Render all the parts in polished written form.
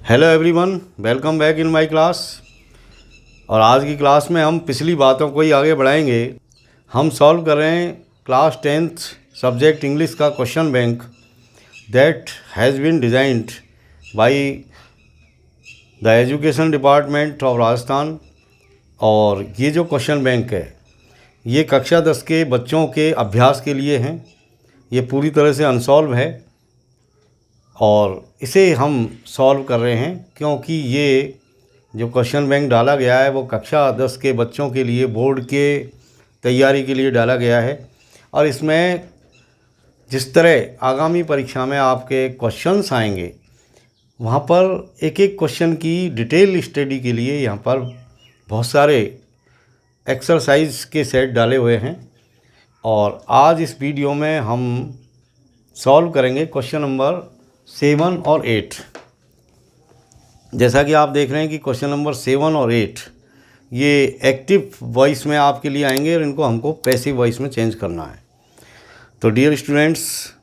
Hello everyone, welcome back in my class. और आज की क्लास में हम पिछली बातों को ही आगे बढ़ाएंगे। हम सॉल्व कर रहे हैं क्लास 10th सब्जेक्ट इंग्लिश का question bank that has been designed by the education department of Rajasthan. और ये जो क्वेश्चन बैंक है ये कक्षा 10 के बच्चों के अभ्यास के लिए हैं। ये पूरी तरह से अनसॉल्व है और इसे हम सॉल्व कर रहे हैं क्योंकि ये जो क्वेश्चन बैंक डाला गया है वो कक्षा 10 के बच्चों के लिए बोर्ड के तैयारी के लिए डाला गया है। और इसमें जिस तरह आगामी परीक्षा में आपके क्वेश्चंस आएंगे वहाँ पर एक एक क्वेश्चन की डिटेल स्टडी के लिए यहाँ पर बहुत सारे एक्सरसाइज के सेट डाले हुए हैं। और आज इस वीडियो में हम सॉल्व करेंगे क्वेश्चन नंबर 7 और 8। जैसा कि आप देख रहे हैं कि क्वेश्चन नंबर 7 और 8 ये एक्टिव वॉइस में आपके लिए आएंगे और इनको हमको पैसिव वॉइस में चेंज करना है। तो डियर स्टूडेंट्स,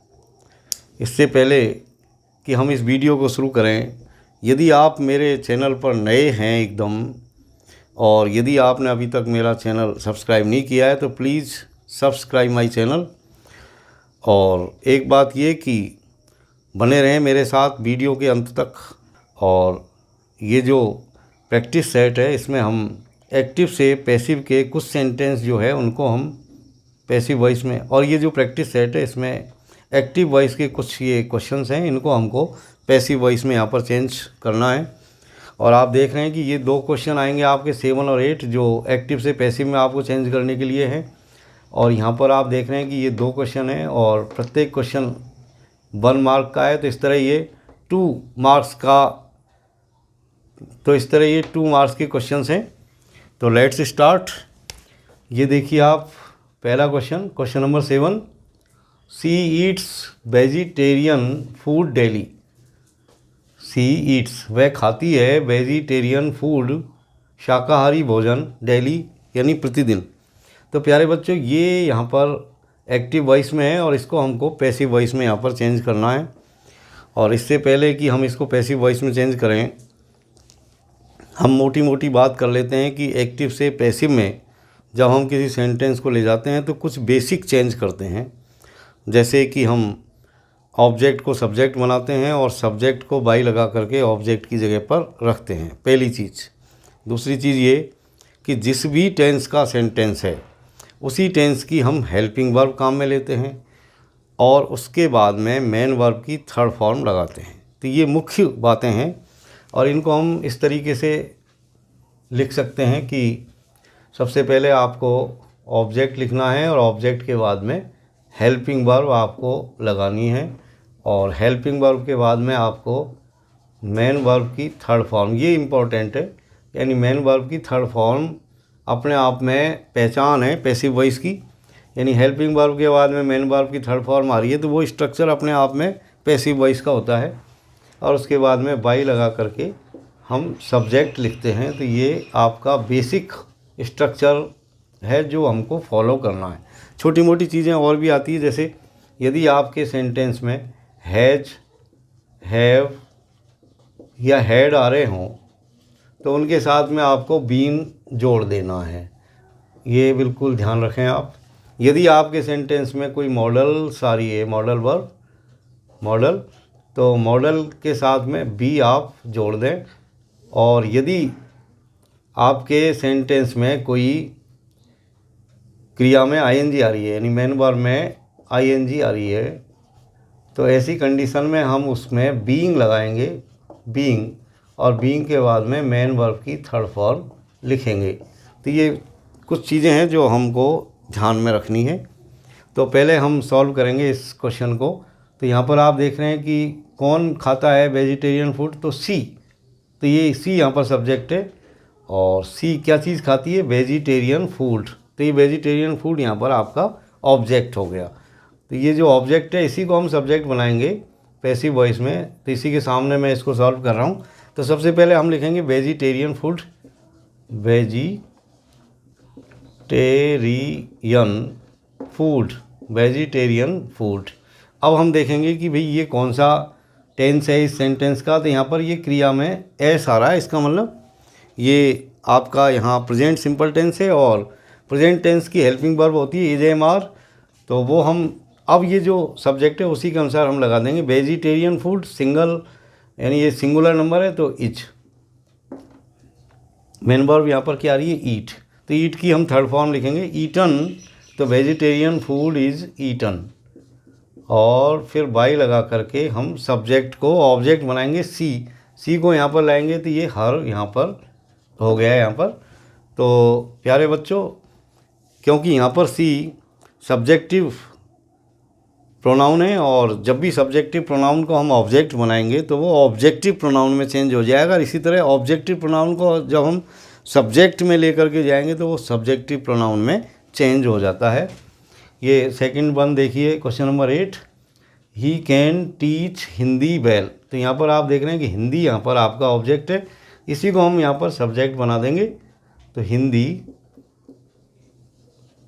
इससे पहले कि हम इस वीडियो को शुरू करें, यदि आप मेरे चैनल पर नए हैं एकदम और यदि आपने अभी तक मेरा चैनल सब्सक्राइब नहीं किया है तो प्लीज़ सब्सक्राइब माय चैनल। और एक बात ये कि बने रहें मेरे साथ वीडियो के अंत तक। और ये जो प्रैक्टिस सेट है इसमें हम एक्टिव से पैसिव के कुछ सेंटेंस जो है उनको हम पैसिव वॉइस में, और ये जो प्रैक्टिस सेट है इसमें एक्टिव वॉइस के कुछ ये क्वेश्चंस हैं, इनको हमको पैसिव वॉइस में यहाँ पर चेंज करना है। और आप देख रहे हैं कि ये दो क्वेश्चन आएंगे आपके 7 और 8 जो एक्टिव से पैसिव में आपको चेंज करने के लिए है। और यहाँ पर आप देख रहे हैं कि ये दो क्वेश्चन हैं और प्रत्येक क्वेश्चन 1 मार्क का है। तो इस तरह ये 2 मार्क्स के क्वेश्चंस हैं। तो लेट्स स्टार्ट। ये देखिए आप, पहला क्वेश्चन नंबर 7, सी ईट्स वेजिटेरियन फूड डेली। सी ईट्स, वह खाती है वेजिटेरियन फूड, शाकाहारी भोजन, डेली यानी प्रतिदिन। तो प्यारे बच्चों, ये यहाँ पर एक्टिव वॉइस में है और इसको हमको पैसिव वॉइस में यहाँ पर चेंज करना है। और इससे पहले कि हम इसको पैसिव वॉइस में चेंज करें, हम मोटी मोटी बात कर लेते हैं कि एक्टिव से पैसिव में जब हम किसी सेंटेंस को ले जाते हैं तो कुछ बेसिक चेंज करते हैं। जैसे कि हम ऑब्जेक्ट को सब्जेक्ट बनाते हैं और सब्जेक्ट को बाई लगा करके ऑब्जेक्ट की जगह पर रखते हैं, पहली चीज़। दूसरी चीज़ ये कि जिस भी टेंस का सेंटेंस है उसी टेंस की हम हेल्पिंग वर्ब काम में लेते हैं और उसके बाद में मेन वर्ब की थर्ड फॉर्म लगाते हैं। तो ये मुख्य बातें हैं और इनको हम इस तरीके से लिख सकते हैं कि सबसे पहले आपको ऑब्जेक्ट लिखना है और ऑब्जेक्ट के बाद में हेल्पिंग वर्ब आपको लगानी है और हेल्पिंग वर्ब के बाद में आपको मेन वर्ब की थर्ड फॉर्म, ये इम्पोर्टेंट है। यानी मेन वर्ब की थर्ड फॉर्म अपने आप में पहचान है पैसिव वॉइस की। यानी हेल्पिंग वर्ब के बाद में मेन वर्ब की थर्ड फॉर्म आ रही है तो वो स्ट्रक्चर अपने आप में पैसिव वॉइस का होता है। और उसके बाद में बाई लगा करके हम सब्जेक्ट लिखते हैं। तो ये आपका बेसिक स्ट्रक्चर है जो हमको फॉलो करना है। छोटी मोटी चीज़ें और भी आती है, जैसे यदि आपके सेंटेंस में हैज, हैव या हैड आ रहे हों तो उनके साथ में आपको बीन जोड़ देना है, ये बिल्कुल ध्यान रखें आप। यदि आपके सेंटेंस में कोई मॉडल सारी है, मॉडल वर्ब, मॉडल, तो मॉडल के साथ में बी आप जोड़ दें। और यदि आपके सेंटेंस में कोई क्रिया में आईएनजी आ रही है, यानी मेन वर्ब में आईएनजी आ रही है, तो ऐसी कंडीशन में हम उसमें बीइंग लगाएंगे, बीइंग, और बीइंग के बाद में मेन वर्ब की थर्ड फॉर्म लिखेंगे। तो ये कुछ चीज़ें हैं जो हमको ध्यान में रखनी है। तो पहले हम सॉल्व करेंगे इस क्वेश्चन को। तो यहाँ पर आप देख रहे हैं कि कौन खाता है वेजिटेरियन फूड, तो सी। तो ये सी यहाँ पर सब्जेक्ट है और सी क्या चीज़ खाती है, वेजिटेरियन फूड। तो ये वेजिटेरियन फूड यहाँ पर आपका ऑब्जेक्ट हो गया। तो ये जो ऑब्जेक्ट है इसी को हम सब्जेक्ट बनाएंगे पैसिव वॉइस में। तो इसी के सामने मैं इसको सॉल्व कर रहा हूँ। तो सबसे पहले हम लिखेंगे vegetarian food, vegetarian food, vegetarian food. अब हम देखेंगे कि भाई ये कौन सा टेंस है इस सेंटेंस का, तो यहाँ पर ये क्रिया में एस आ रहा है। इसका मतलब ये आपका यहाँ प्रेजेंट सिंपल टेंस है और प्रेजेंट टेंस की हेल्पिंग वर्ब होती है इज एम आर। तो वो हम अब ये जो सब्जेक्ट है उसी के अनुसार हम लगा देंगे। वेजिटेरियन फूड सिंगल, यानी ये सिंगुलर नंबर है तो इज। मेन वर्ब यहाँ पर क्या आ रही है, ईट। तो ईट की हम थर्ड फॉर्म लिखेंगे ईटन। तो वेजिटेरियन फूड इज़ ईटन, और फिर बाई लगा करके हम सब्जेक्ट को ऑब्जेक्ट बनाएंगे सी को यहाँ पर लाएंगे तो ये हर यहाँ पर हो गया है यहाँ पर। तो प्यारे बच्चों, क्योंकि यहाँ पर सी सब्जेक्टिव प्रोनाउन है, और जब भी सब्जेक्टिव प्रोनाउन को हम ऑब्जेक्ट बनाएंगे तो वो ऑब्जेक्टिव प्रोनाउन में चेंज हो जाएगा। इसी तरह ऑब्जेक्टिव प्रोनाउन को जब हम सब्जेक्ट में लेकर के जाएंगे तो वो सब्जेक्टिव प्रोनाउन में चेंज हो जाता है। ये सेकंड वन देखिए, question number 8, he can teach Hindi well. तो यहाँ पर आप देख रहे हैं कि हिंदी यहाँ पर आपका ऑब्जेक्ट है, इसी को हम यहाँ पर सब्जेक्ट बना देंगे। तो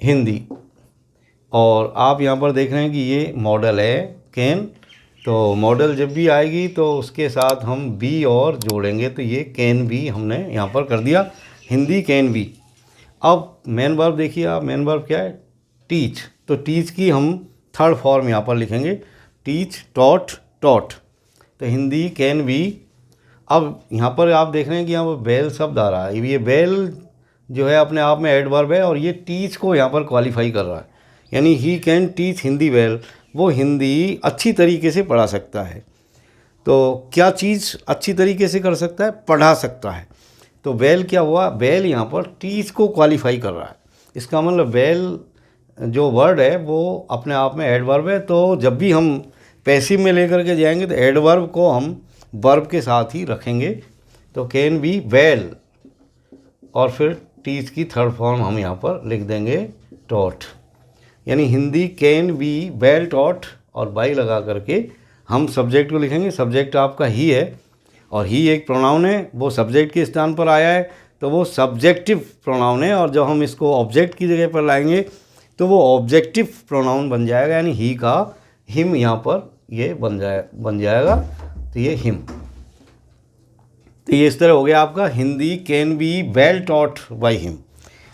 हिंदी, और आप यहाँ पर देख रहे हैं कि ये मॉडल है कैन। तो मॉडल जब भी आएगी तो उसके साथ हम बी और जोड़ेंगे, तो ये कैन बी हमने यहाँ पर कर दिया, हिंदी कैन बी। अब मेन वर्ब देखिए आप, मेन वर्ब क्या है, टीच। तो टीच की हम थर्ड फॉर्म यहाँ पर लिखेंगे, टीच, टॉट, टॉट। तो हिंदी कैन बी। अब यहाँ पर आप देख रहे हैं कि यहाँ पर बेल शब्द आ रहा है। ये बेल जो है अपने आप में एडवर्ब है, और ये टीच को यहाँ पर क्वालिफाई कर रहा है, यानी he can teach Hindi well. वो हिंदी अच्छी तरीके से पढ़ा सकता है। तो क्या चीज़ अच्छी तरीके से कर सकता है, पढ़ा सकता है। तो वेल क्या हुआ, वेल यहाँ पर टीच को क्वालिफाई कर रहा है। इसका मतलब वेल जो वर्ड है वो अपने आप में एडवर्ब है। तो जब भी हम पैसिव में लेकर के जाएंगे तो एडवर्ब को हम वर्ब के साथ ही रखेंगे। तो कैन बी वेल, और फिर टीच की थर्ड फॉर्म हम यहाँ पर लिख देंगे टॉट, यानी Hindi can be well taught, और बाई लगा करके हम सब्जेक्ट को लिखेंगे। सब्जेक्ट आपका ही है, और ही एक प्रोनाउन है, वो सब्जेक्ट के स्थान पर आया है तो वो सब्जेक्टिव प्रोनाउन है। और जब हम इसको ऑब्जेक्ट की जगह पर लाएंगे तो वो ऑब्जेक्टिव प्रोनाउन बन जाएगा, यानी ही का हिम यहाँ पर ये बन जाएगा। तो ये हिम। तो ये इस तरह हो गया आपका, Hindi can be well taught by him,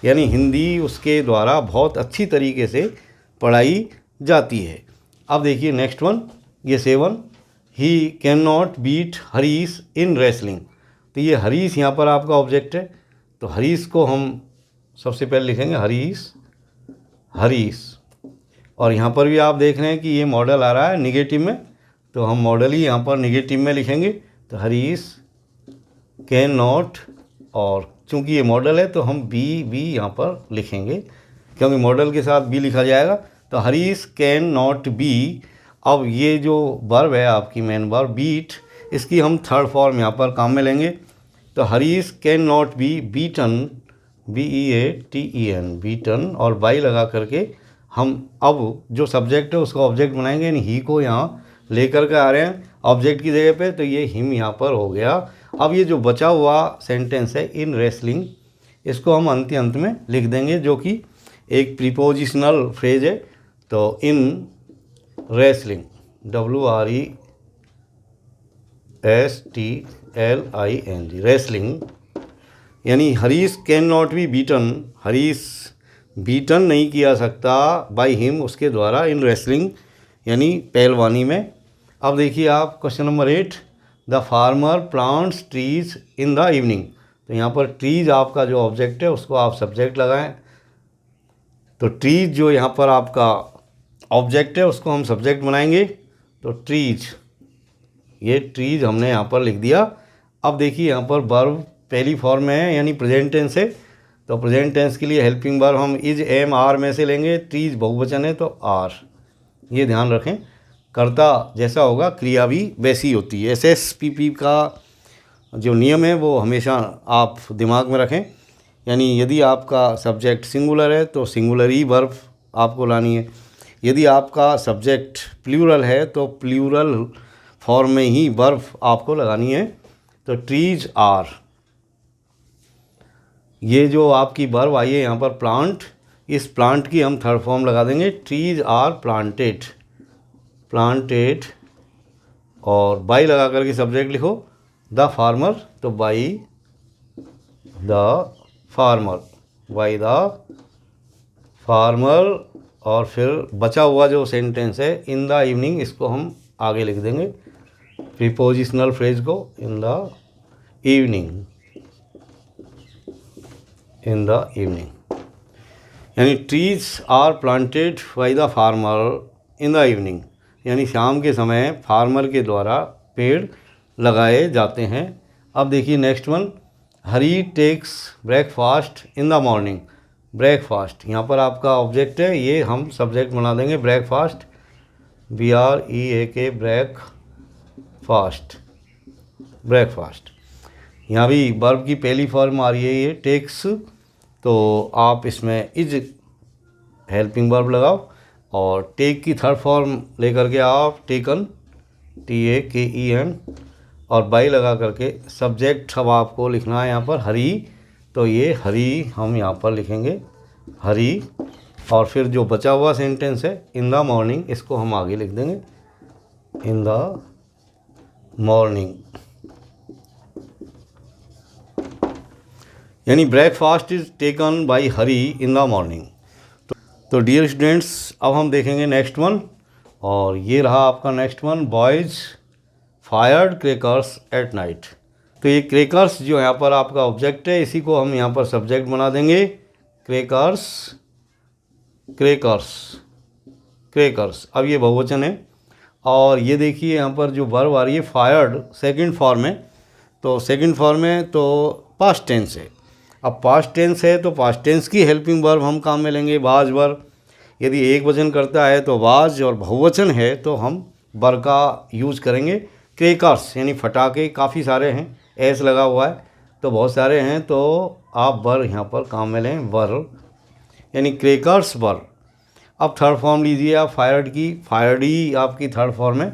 यानी हिंदी उसके द्वारा बहुत अच्छी तरीके से पढ़ाई जाती है। अब देखिए नेक्स्ट वन, ये 7, he can not beat Harish in wrestling. तो ये हरीश यहाँ पर आपका ऑब्जेक्ट है। तो हरीश को हम सबसे पहले लिखेंगे हरीश, और यहाँ पर भी आप देख रहे हैं कि ये मॉडल आ रहा है निगेटिव में, तो हम मॉडल ही यहाँ पर निगेटिव में लिखेंगे। तो हरीश कैन नॉट, और चूँकि ये मॉडल है तो हम बी यहाँ पर लिखेंगे, क्योंकि मॉडल के साथ बी लिखा जाएगा। तो हरीश कैन नॉट बी। अब ये जो वर्ब है आपकी मेन वर्ब बीट, इसकी हम थर्ड फॉर्म यहाँ पर काम में लेंगे। तो Harish can not be beaten, BEATEN, beaten, और बाई लगा करके हम अब जो सब्जेक्ट है उसका ऑब्जेक्ट बनाएंगे, यानी ही को यहाँ लेकर के आ रहे हैं ऑब्जेक्ट की जगह पे। तो ये हिम यहाँ पर हो गया। अब ये जो बचा हुआ सेंटेंस है इन रेसलिंग, इसको हम अंत में लिख देंगे, जो कि एक प्रीपोजिशनल फ्रेज है। तो इन रेसलिंग, WRESTLING, रेसलिंग, यानी Harish can not be beaten, Harish beaten नहीं किया सकता बाय हिम, उसके द्वारा, इन रेसलिंग, यानी पहलवानी में। अब देखिए आप question number 8, the farmer plants trees in the evening. तो यहाँ पर ट्रीज आपका जो ऑब्जेक्ट है उसको आप सब्जेक्ट लगाएं। तो ट्रीज जो यहाँ पर आपका ऑब्जेक्ट है उसको हम सब्जेक्ट बनाएंगे। तो ट्रीज, ये ट्रीज हमने यहाँ पर लिख दिया। अब देखिए यहाँ पर वर्ब पहली फॉर्म में है, यानी प्रेजेंट टेंस है। तो प्रेजेंट टेंस के लिए हेल्पिंग वर्ब हम इज, एम, आर में से लेंगे। ट्रीज बहुवचन है तो आर, ये ध्यान रखें। कर्ता जैसा होगा क्रिया भी वैसी होती है। SSPP का जो नियम है वो हमेशा आप दिमाग में रखें, यानी यदि आपका सब्जेक्ट सिंगुलर है तो सिंगुलर ही वर्ब आपको लानी है। यदि आपका सब्जेक्ट प्लूरल है तो प्लूरल फॉर्म में ही वर्ब आपको लगानी है। तो ट्रीज आर, ये जो आपकी वर्ब आई है यहाँ पर प्लांट, इस प्लांट की हम थर्ड फॉर्म लगा देंगे। ट्रीज आर प्लांटेड, और बाई लगा करके सब्जेक्ट लिखो द फार्मर, तो by the farmer, by the farmer. और फिर बचा हुआ जो सेंटेंस है इन द इवनिंग, इसको हम आगे लिख देंगे प्रीपोजिशनल फ्रेज को, in the evening, in the evening. यानी trees are planted by the farmer in the evening, यानी शाम के समय फार्मर के द्वारा पेड़ लगाए जाते हैं। अब देखिए next one, Hari takes breakfast in the morning. Breakfast यहाँ पर आपका ऑब्जेक्ट है, ये हम सब्जेक्ट बना देंगे ब्रेकफास्ट, BREAK ब्रेकफास्ट, ब्रेकफास्ट। यहाँ भी वर्ब की पहली फॉर्म आ रही है ये टेक्स, तो आप इसमें इज हेल्पिंग वर्ब लगाओ और टेक की थर्ड फॉर्म लेकर के आप टेकन, TAKEN, और बाई लगा करके सब्जेक्ट अब आपको लिखना है यहाँ पर हरी, तो ये हरी हम यहाँ पर लिखेंगे हरी। और फिर जो बचा हुआ सेंटेंस है इन द मॉर्निंग, इसको हम आगे लिख देंगे इन द मॉर्निंग। यानी breakfast is taken by Hari in the morning. तो डियर स्टूडेंट्स, अब हम देखेंगे नेक्स्ट वन, और ये रहा आपका next one, boys fired crackers at night. तो ये क्रैकर्स जो यहाँ पर आपका ऑब्जेक्ट है, इसी को हम यहाँ पर सब्जेक्ट बना देंगे क्रैकर्स, क्रैकर्स, क्रैकर्स। अब ये बहुवचन है, और ये देखिए यहाँ पर जो वर्ब आ रही है फायर्ड, सेकंड फॉर्म है, तो सेकंड फॉर्म है तो पास्ट टेंस है। अब पास्ट टेंस है तो पास्ट टेंस की हेल्पिंग वर्ब हम काम में लेंगे वाज वर्ब। यदि एक वचन करता है तो वाज, और बहुवचन है तो हम वर का यूज़ करेंगे। क्रैकर्स यानी फटाके, काफ़ी सारे हैं, एस लगा हुआ है तो बहुत सारे हैं, तो आप वर यहाँ पर काम में लें, वर, यानी क्रैकर्स वर। अब थर्ड फॉर्म लीजिए आप फायर्ड की, फायर्ड ही आपकी थर्ड फॉर्म है,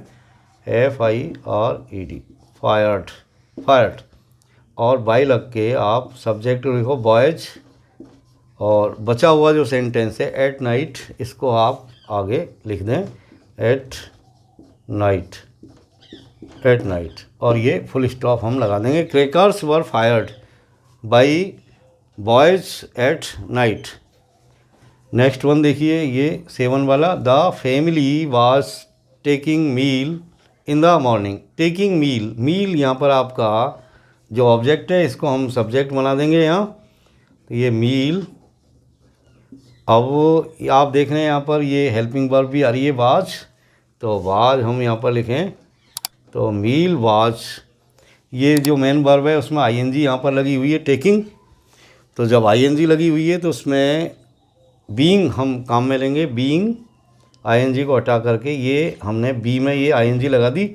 FIRED, फायर्ड, फायर्ड। और बाई लग के आप सब्जेक्ट लिखो बॉयज, और बचा हुआ जो सेंटेंस है एट नाइट, इसको आप आगे लिख दें एट नाइट, एट नाइट, और ये फुल स्टॉप हम लगा देंगे। Crackers were fired by boys at night. Next one देखिए ये 7 वाला, the family was taking meal in the morning. Taking meal, meal यहाँ पर आपका जो ऑब्जेक्ट है, इसको हम सब्जेक्ट बना देंगे यहाँ, तो ये मील। अब आप देख रहे हैं यहाँ पर ये हेल्पिंग वर्ब भी आ रही है वाज, तो वाज हम यहाँ पर लिखें, तो मील वाज। ये जो मेन वर्ब है उसमें ING यहाँ पर लगी हुई है टेकिंग, तो जब ING लगी हुई है तो उसमें बीइंग हम काम में लेंगे, बीइंग, ING को हटा करके ये हमने बी में ये ING लगा दी।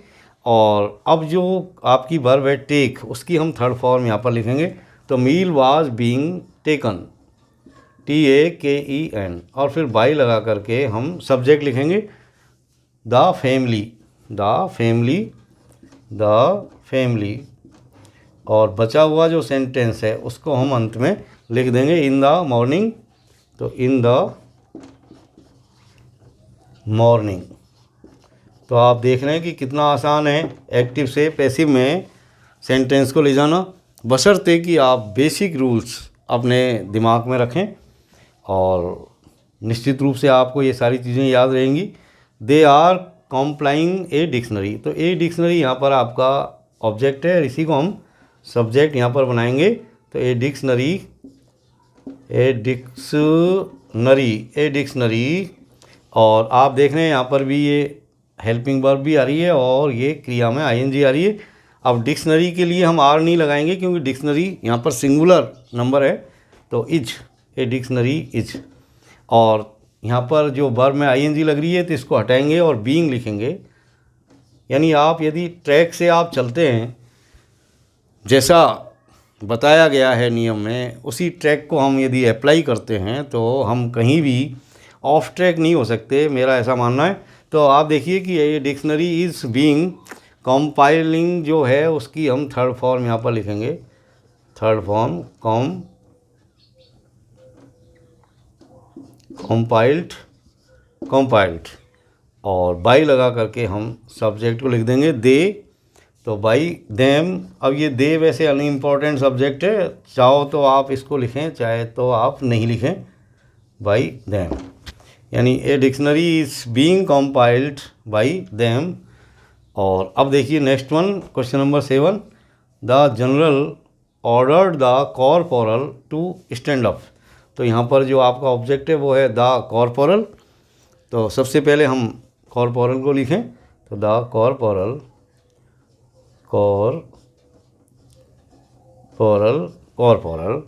और अब जो आपकी वर्ब है टेक, उसकी हम थर्ड फॉर्म यहाँ पर लिखेंगे, तो मील वाज बीइंग टेकन, TAKEN, और फिर बाई लगा करके हम सब्जेक्ट लिखेंगे the family, the family, the family. और बचा हुआ जो सेंटेंस है उसको हम अंत में लिख देंगे इन द मॉर्निंग, तो इन द मॉर्निंग। तो आप देख रहे हैं कि कितना आसान है एक्टिव से पैसिव में सेंटेंस को ले जाना, बशर्ते कि आप बेसिक रूल्स अपने दिमाग में रखें, और निश्चित रूप से आपको ये सारी चीज़ें याद रहेंगी। They are complying a dictionary, तो ए डिक्शनरी यहाँ पर आपका ऑब्जेक्ट है, इसी को हम सब्जेक्ट यहाँ पर बनाएंगे, तो a dictionary, a dictionary, a dictionary. और आप देख रहे हैं यहाँ पर भी ये हेल्पिंग वर्ब भी आ रही है, और ये क्रिया में ING आ रही है। अब डिक्शनरी के लिए हम आर नहीं लगाएंगे, क्योंकि डिक्शनरी यहाँ पर सिंगुलर नंबर है, तो इज, ए डिक्शनरी इज। और यहाँ पर जो वर्ब में ING लग रही है तो इसको हटाएंगे और बीइंग लिखेंगे। यानी आप यदि ट्रैक से आप चलते हैं, जैसा बताया गया है नियम में, उसी ट्रैक को हम यदि अप्लाई करते हैं तो हम कहीं भी ऑफ ट्रैक नहीं हो सकते, मेरा ऐसा मानना है। तो आप देखिए कि ये डिक्शनरी इज़ बीइंग कंपाइलिंग जो है उसकी हम थर्ड फॉर्म यहाँ पर लिखेंगे, थर्ड फॉर्म कंपाइल्ड, कंपाइल्ड। और बाई लगा करके हम सब्जेक्ट को लिख देंगे दे। तो बाई देम, अब ये दे वैसे अनइम्पॉर्टेंट सब्जेक्ट है, चाहो तो आप इसको लिखें, चाहे तो आप नहीं लिखें, बाई देम। यानी a dictionary is being compiled by them. और अब देखिए next one, question number 7, the general ordered the corporal to stand up. तो यहाँ पर जो आपका ऑब्जेक्ट है वो है द कॉर्पोरल। तो सबसे पहले हम कॉर्पोरल को लिखें, तो द कॉर्पोरल कॉर्पोरल।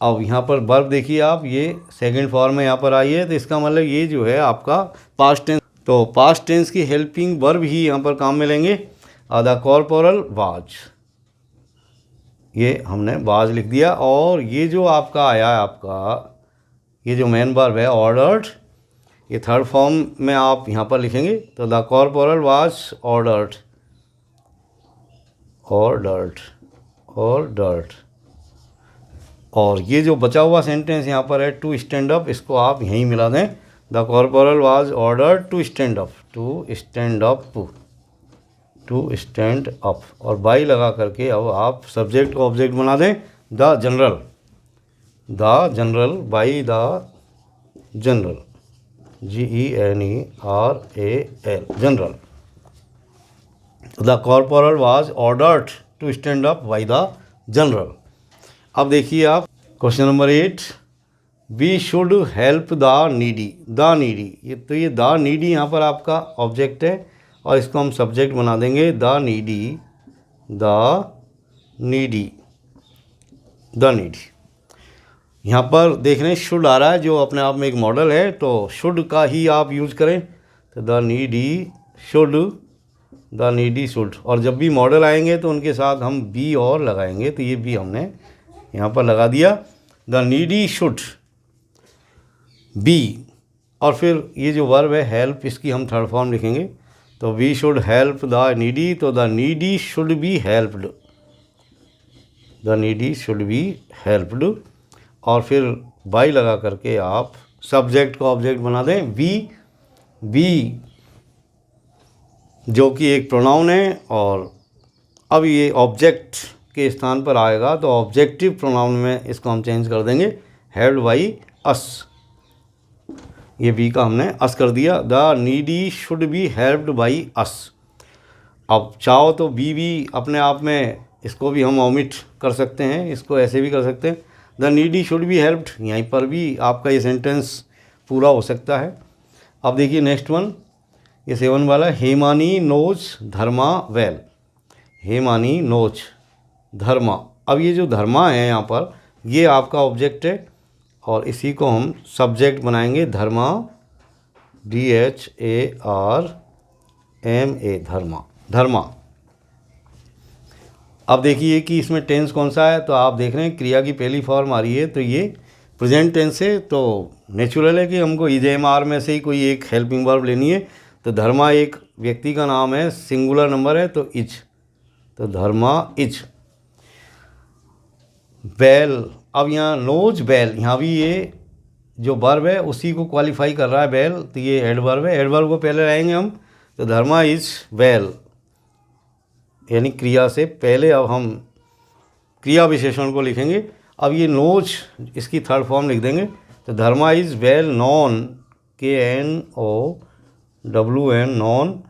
अब यहाँ पर वर्ब देखिए आप, ये सेकंड फॉर्म में यहाँ पर आई है, तो इसका मतलब ये जो है आपका पास्ट टेंस। तो पास्ट टेंस की हेल्पिंग वर्ब ही यहाँ पर काम में लेंगे। द कॉर्पोरल वाज, ये हमने वाज लिख दिया। और ये जो आपका आया है, आपका ये जो मेन वर्ब है ऑर्डर्ड, ये थर्ड फॉर्म में आप यहाँ पर लिखेंगे। तो द कॉर्पोरल वाज ऑर्डर्ड, और ये जो बचा हुआ सेंटेंस यहाँ पर है टू स्टैंड अप, इसको आप यहीं मिला दें। The corporal was ordered to stand up, और बाई लगा करके अब आप सब्जेक्ट को ऑब्जेक्ट बना दें। The general by the general, GENERAL, general. The corporal was ordered to stand up by the general. अब देखिए आप question number 8, we should help the needy. ये तो ये द नीडी यहाँ पर आपका ऑब्जेक्ट है, और इसको हम सब्जेक्ट बना देंगे द नीडी। यहाँ पर देख रहे हैं शुड आ रहा है, जो अपने आप में एक मॉडल है, तो शुड का ही आप यूज करें। तो द नीडी शुड, और जब भी मॉडल आएंगे तो उनके साथ हम बी और लगाएंगे, तो ये बी हमने यहाँ पर लगा दिया। द नीडी शुड बी, और फिर ये जो वर्ब है हेल्प, इसकी हम थर्ड फॉर्म लिखेंगे। तो we should help the needy, तो the needy should be helped, और फिर बाई लगा करके आप सब्जेक्ट को ऑब्जेक्ट बना दें। वी जो कि एक प्रोनाउन है, और अब ये ऑब्जेक्ट के स्थान पर आएगा, तो ऑब्जेक्टिव प्रोनाउन में इसको हम चेंज कर देंगे, हेल्प्ड बाई अस। ये बी का हमने अस कर दिया। The needy should be helped by us. अब चाहो तो बी भी अपने आप में, इसको भी हम ओमिट कर सकते हैं, इसको ऐसे भी कर सकते हैं, the needy should be helped, यहीं पर भी आपका ये सेंटेंस पूरा हो सकता है। अब देखिए नेक्स्ट वन, ये 7 वाला, हेमानी नोज धर्मा वेल। हेमानी नोज धर्मा, अब ये जो धर्मा है यहाँ पर, ये आपका ऑब्जेक्ट है, और इसी को हम सब्जेक्ट बनाएंगे धर्मा, DHARMA, धर्मा। अब देखिए कि इसमें टेंस कौन सा है, तो आप देख रहे हैं क्रिया की पहली फॉर्म आ रही है, तो ये प्रेजेंट टेंस है, तो नेचुरल है कि हमको IJMR में से ही कोई एक हेल्पिंग वर्ब लेनी है। तो धर्मा एक व्यक्ति का नाम है, सिंगुलर नंबर है, तो इज, तो धर्मा इज। बेल, अब यहाँ नोज बेल, यहाँ भी ये जो वर्ब है उसी को क्वालिफाई कर रहा है बेल, तो ये एडवर्ब है, एडवर्ब को पहले लाएंगे हम। तो धर्मा इज बेल, यानी क्रिया से पहले अब हम क्रिया विशेषण को लिखेंगे। अब ये नोज, इसकी थर्ड फॉर्म लिख देंगे। तो Dharma is well known, KNOWN, known,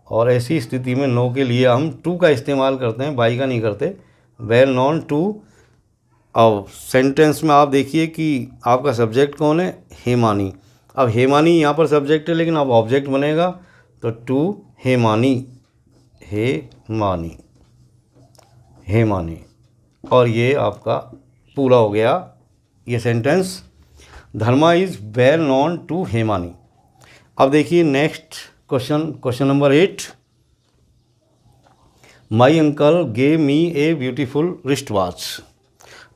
और ऐसी स्थिति में नो के लिए हम टू का इस्तेमाल करते हैं, बाई का नहीं करते। Well known to. अब सेंटेंस में आप देखिए कि आपका सब्जेक्ट कौन है, हेमानी। अब हेमानी यहाँ पर सब्जेक्ट है, लेकिन अब ऑब्जेक्ट बनेगा, तो टू हेमानी, हेमानी, और ये आपका पूरा हो गया ये sentence, Dharma is well known to Hemani. अब देखिए next question number 8, my uncle gave me a beautiful wrist watch.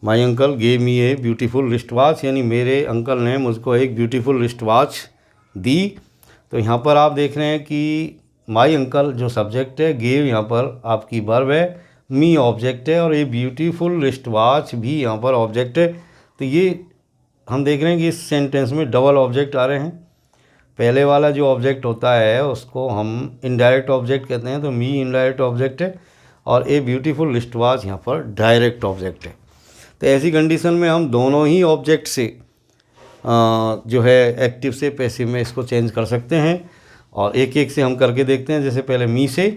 My uncle gave me a beautiful wrist watch, यानी मेरे अंकल ने मुझको एक ब्यूटीफुल रिस्ट वॉच दी। तो यहाँ पर आप देख रहे हैं कि माई अंकल जो सब्जेक्ट है, गेव यहाँ पर आपकी वर्ब है, मी ऑब्जेक्ट है, और ये ब्यूटीफुल रिस्ट वॉच भी यहाँ पर ऑब्जेक्ट है। तो ये हम देख रहे हैं कि इस सेंटेंस में डबल ऑब्जेक्ट आ रहे हैं। पहले वाला जो ऑब्जेक्ट होता है उसको हम इनडायरेक्ट ऑब्जेक्ट कहते हैं, तो मी इनडायरेक्ट ऑब्जेक्ट है और ए ब्यूटीफुल रिस्ट वॉच यहाँ पर डायरेक्ट ऑब्जेक्ट है। तो ऐसी कंडीशन में हम दोनों ही ऑब्जेक्ट से जो है एक्टिव से पैसिव में इसको चेंज कर सकते हैं और एक एक से हम करके देखते हैं। जैसे पहले मी से,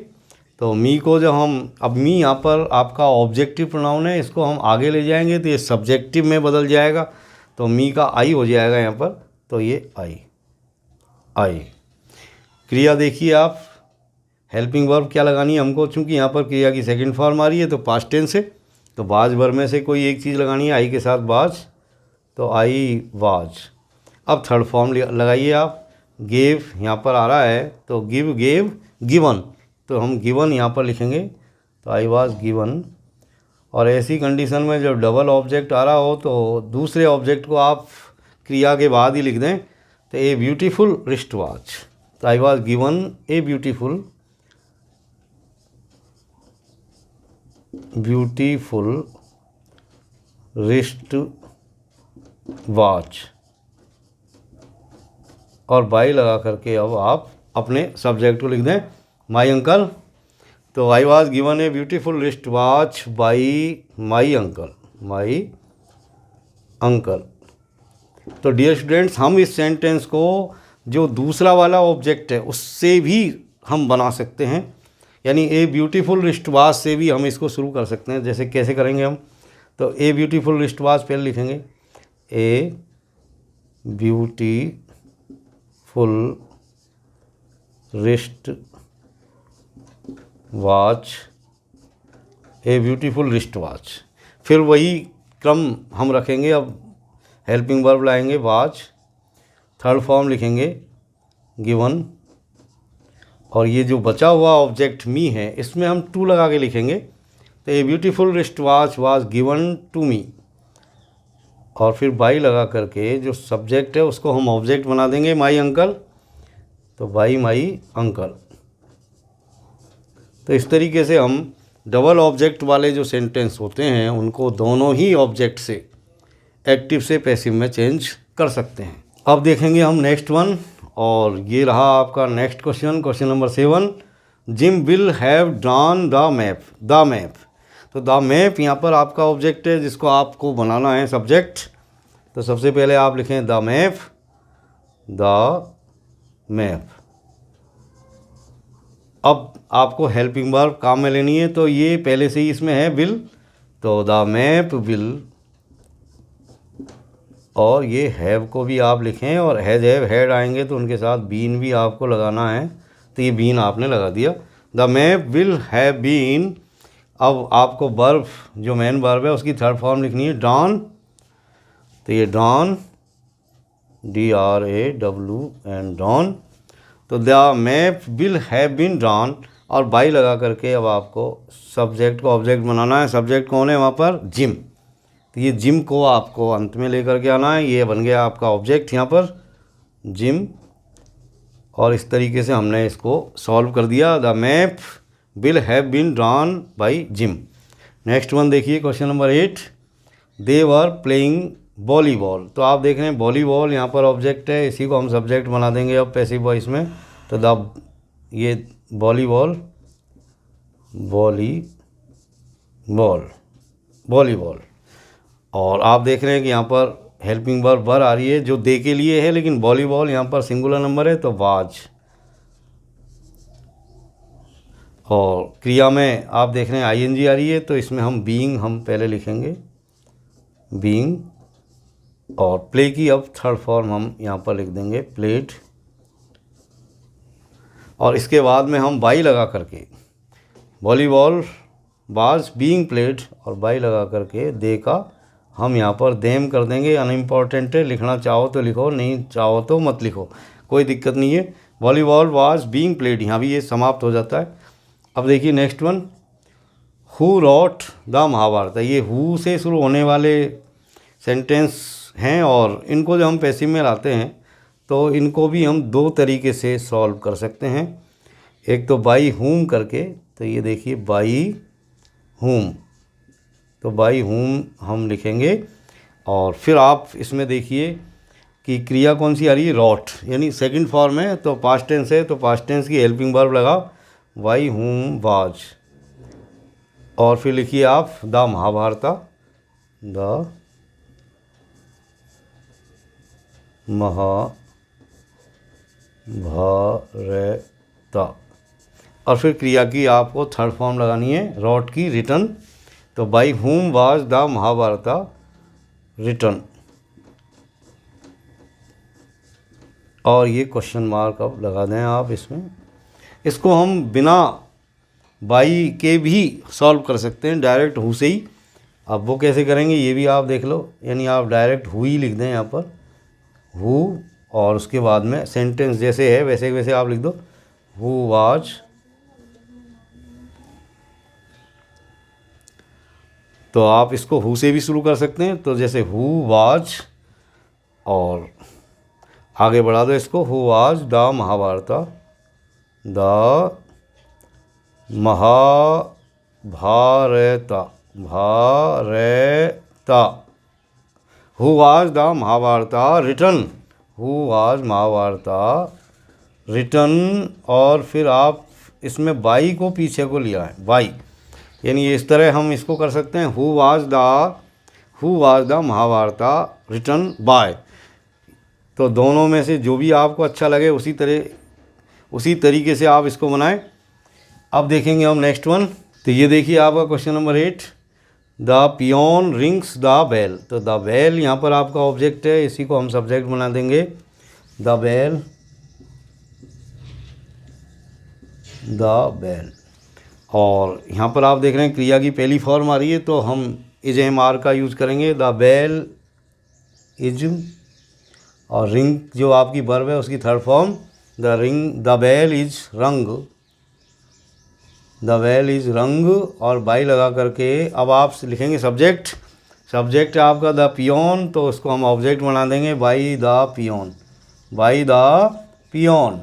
तो मी को जब हम, अब मी यहाँ पर आपका ऑब्जेक्टिव प्रोनाउन है, इसको हम आगे ले जाएंगे तो ये सब्जेक्टिव में बदल जाएगा, तो मी का आई हो जाएगा यहाँ पर, तो ये आई आई। क्रिया देखिए आप, हेल्पिंग वर्ब क्या लगानी है हमको, चूँकि यहाँ पर क्रिया की सेकंड फॉर्म आ रही है तो पास्ट टेंस है, तो बाज वर्ब में से कोई एक चीज़ लगानी है आई के साथ बाज, तो आई वाज। अब थर्ड फॉर्म लगाइए आप, गेव यहाँ पर आ रहा है तो गिव गेव गिवन, तो हम गिवन यहाँ पर लिखेंगे, तो आई वाज गिवन। और ऐसी कंडीशन में जब डबल ऑब्जेक्ट आ रहा हो तो दूसरे ऑब्जेक्ट को आप क्रिया के बाद ही लिख दें, तो ए ब्यूटीफुल रिस्ट वॉच, तो I was given A beautiful wrist watch, और बाई लगा करके अब आप अपने सब्जेक्ट को लिख दें माई अंकल, तो I was given A beautiful wrist watch by my uncle. तो डियर स्टूडेंट्स, हम इस सेंटेंस को जो दूसरा वाला ऑब्जेक्ट है उससे भी हम बना सकते हैं, यानी ए ब्यूटीफुल रिस्ट वॉच से भी हम इसको शुरू कर सकते हैं। जैसे कैसे करेंगे हम, तो ए ब्यूटीफुल रिस्ट वॉच पहले लिखेंगे, ए ब्यूटीफुल रिस्ट वॉच, ए ब्यूटीफुल रिस्ट वॉच, फिर वही क्रम हम रखेंगे। अब हेल्पिंग वर्ब लाएंगे वॉच, थर्ड फॉर्म लिखेंगे गिवन, और ये जो बचा हुआ ऑब्जेक्ट मी है इसमें हम टू लगा के लिखेंगे, तो a beautiful wrist watch was given to me, और फिर बाई लगा करके जो सब्जेक्ट है उसको हम ऑब्जेक्ट बना देंगे माई अंकल, तो बाई माई अंकल। तो इस तरीके से हम डबल ऑब्जेक्ट वाले जो सेंटेंस होते हैं उनको दोनों ही ऑब्जेक्ट से एक्टिव से पैसिव में चेंज कर सकते हैं। अब देखेंगे हम नेक्स्ट वन, और ये रहा आपका next question, question number 7। Gym will have drawn the map. तो द मैप यहाँ पर आपका ऑब्जेक्ट है जिसको आपको बनाना है सब्जेक्ट, तो सबसे पहले आप लिखें द मैप। अब आपको हेल्पिंग वर्ब काम में लेनी है, तो ये पहले से ही इसमें है विल, तो द मैप विल, और ये हैव को भी आप लिखें, और हैज हैव हैड आएंगे तो उनके साथ बीन भी आपको लगाना है, तो ये बीन आपने लगा दिया। The map will have been. अब आपको वर्ब जो मेन वर्ब है उसकी थर्ड फॉर्म लिखनी है ड्रॉन, तो ये ड्रॉन DRAWN ड्रॉन, तो the map will have been drawn, और बाई लगा करके अब आपको सब्जेक्ट को ऑब्जेक्ट बनाना है। सब्जेक्ट कौन है वहाँ पर, जिम, तो ये जिम को आपको अंत में लेकर के आना है, ये बन गया आपका ऑब्जेक्ट यहाँ पर जिम, और इस तरीके से हमने इसको सॉल्व कर दिया। The map will have been drawn by Jim. Next one देखिए, question number 8। They were playing volleyball, तो आप देख रहे हैं वॉलीबॉल यहाँ पर ऑब्जेक्ट है, इसी को हम सब्जेक्ट बना देंगे अब पैसिव वॉइस में, तो द ये वॉलीबॉल और आप देख रहे हैं कि यहाँ पर हेल्पिंग वर्ब वर आ रही है जो दे के लिए है, लेकिन वॉलीबॉल यहाँ पर सिंगुलर नंबर है तो वाज, और क्रिया में आप देख रहे हैं ING आ रही है, तो इसमें हम बीइंग हम पहले लिखेंगे बीइंग, और प्ले की अब थर्ड फॉर्म हम यहाँ पर लिख देंगे प्लेड, और इसके बाद में हम बाई लगा करके वॉलीबॉल वाज बीइंग प्लेड, और बाई लगा करके दे का हम यहाँ पर देम कर देंगे। अनइम्पॉर्टेंट है, लिखना चाहो तो लिखो, नहीं चाहो तो मत लिखो, कोई दिक्कत नहीं है। वॉलीबॉल वाज बीइंग प्लेड, यहाँ भी ये समाप्त हो जाता है। अब देखिए next one, who wrote the Mahabharat, ये हु से शुरू होने वाले सेंटेंस हैं, और इनको जब हम पैसिव में लाते हैं तो इनको भी हम दो तरीके से सॉल्व कर सकते हैं। एक तो बाई हुम करके, तो ये देखिए बाई हुम, तो बाई हुम हम लिखेंगे, और फिर आप इसमें देखिए कि क्रिया कौन सी आ रही है, रॉट, यानी सेकंड फॉर्म है, तो पास्ट टेंस है, तो पास्ट टेंस की हेल्पिंग वर्ब लगा वाई हुम वाज, और फिर लिखिए आप द महाभारता, द महाभारता, और फिर क्रिया की आपको थर्ड फॉर्म लगानी है रॉट की, रिटन, तो बाई हुम वाज द महाभारता रिटन, और ये क्वेश्चन मार्क अब लगा दें आप इसमें। इसको हम बिना बाई के भी सॉल्व कर सकते हैं, डायरेक्ट हु से ही। अब वो कैसे करेंगे ये भी आप देख लो, यानी आप डायरेक्ट हु ही लिख दें यहाँ पर, हु, और उसके बाद में सेंटेंस जैसे है वैसे वैसे आप लिख दो, हु वाज, तो आप इसको हु से भी शुरू कर सकते हैं, तो जैसे हु वाज, और आगे बढ़ा दो इसको, who was the Mahabharata, the Mahabharata, Bharata, who was the Mahabharata written, who was Mahabharata written, और फिर आप इसमें बाई को पीछे को लिया है, बाई, यानी इस तरह हम इसको कर सकते हैं, who was the Mahabharata written by. तो दोनों में से जो भी आपको अच्छा लगे उसी तरीके से आप इसको बनाएं। अब देखेंगे हम नेक्स्ट वन। तो ये देखिए आपका question number 8, the peon rings the bell, तो द बेल यहाँ पर आपका ऑब्जेक्ट है, इसी को हम सब्जेक्ट बना देंगे, द बेल, द बेल, और यहाँ पर आप देख रहे हैं क्रिया की पहली फॉर्म आ रही है, तो हम इज एम आर का यूज़ करेंगे, द बेल इज, और रिंग जो आपकी वर्ब है उसकी third form, the bell is rung, the bell is rung, और बाई लगा करके अब आप लिखेंगे सब्जेक्ट है आपका द पियोन, तो उसको हम ऑब्जेक्ट बना देंगे by the peon, by the peon.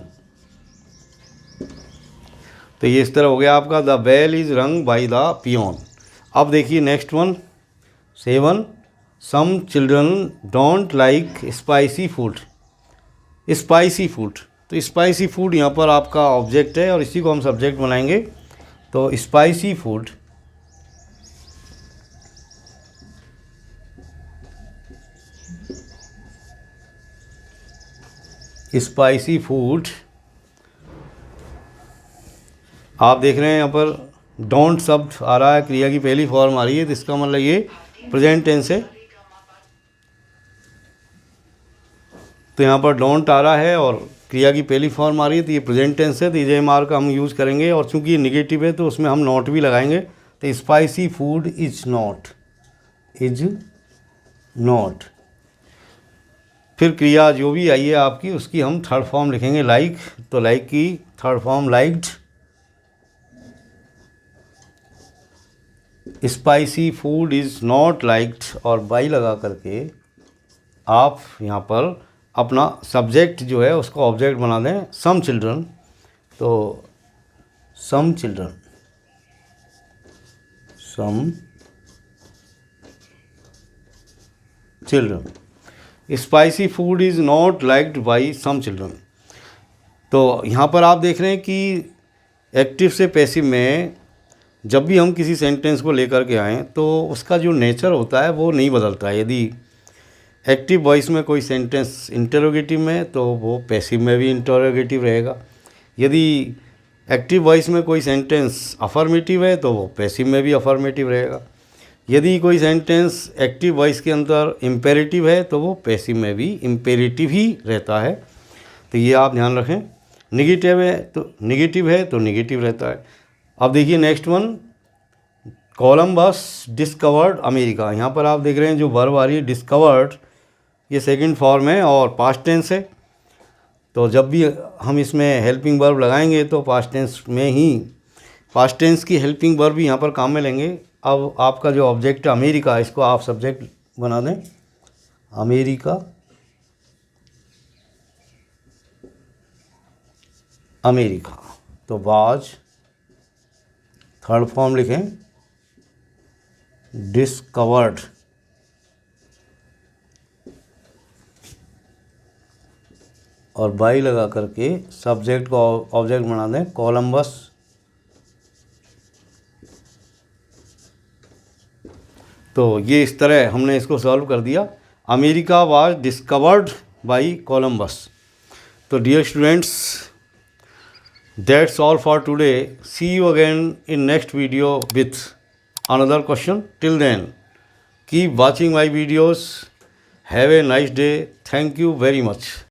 तो ये इस तरह हो गया आपका, the bell is rung by the peon. अब देखिए next one 7, some children don't like spicy food, spicy food, तो स्पाइसी फूड यहाँ पर आपका ऑब्जेक्ट है और इसी को हम सब्जेक्ट बनाएंगे, तो स्पाइसी फूड, स्पाइसी फूड, आप देख रहे हैं यहाँ पर डोंट शब्द आ रहा है, क्रिया की पहली फॉर्म आ रही है, तो इसका मतलब ये प्रेजेंट टेंस है, तो यहाँ पर डोंट आ रहा है और क्रिया की पहली फॉर्म आ रही है, तो ये प्रेजेंट टेंस है, तो इज एम आर का हम यूज़ करेंगे, और चूंकि ये निगेटिव है तो उसमें हम नॉट भी लगाएंगे, तो spicy food is not, is not. फिर क्रिया जो भी आई है आपकी उसकी हम थर्ड फॉर्म लिखेंगे लाइक, तो लाइक की third form liked, spicy food is not liked, और बाई लगा करके आप यहाँ पर अपना सब्जेक्ट जो है उसको ऑब्जेक्ट बना दें, सम चिल्ड्रन, तो some children, some children, spicy food is not liked by some children. तो यहाँ पर आप देख रहे हैं कि एक्टिव से पैसिव में जब भी हम किसी सेंटेंस को लेकर के आएँ तो उसका जो नेचर होता है वो नहीं बदलता है। यदि एक्टिव वॉइस में कोई सेंटेंस इंटरोगेटिव में तो वो पैसिव में भी इंटरोगेटिव रहेगा, यदि एक्टिव वॉइस में कोई सेंटेंस अफर्मेटिव है तो वो पैसिव में भी अफर्मेटिव रहेगा, यदि कोई सेंटेंस एक्टिव वॉइस के अंदर इम्पेरेटिव है तो वो पैसिव में भी इम्पेरेटिव ही रहता है। तो ये आप ध्यान रखें, नेगेटिव है तो नेगेटिव रहता है। अब देखिए next one, Columbus discovered America, यहाँ पर आप देख रहे हैं जो वर्ब आ रही है डिस्कवर्ड, ये सेकंड फॉर्म है और पास्ट टेंस है, तो जब भी हम इसमें हेल्पिंग वर्ब लगाएंगे तो पास्ट टेंस में ही, पास्ट टेंस की हेल्पिंग वर्ब भी यहाँ पर काम में लेंगे। अब आपका जो ऑब्जेक्ट है अमेरिका, इसको आप सब्जेक्ट बना दें, अमेरिका, अमेरिका, तो वाज थर्ड फॉर्म लिखें डिस्कवर्ड, और बाई लगा करके सब्जेक्ट को ऑब्जेक्ट बना दें कोलंबस। तो ये इस तरह हमने इसको सॉल्व कर दिया। America was discovered by Columbus. तो dear students, that's all for today. See you again in next video with another question. Till then, keep watching my videos. Have a nice day. Thank you very much.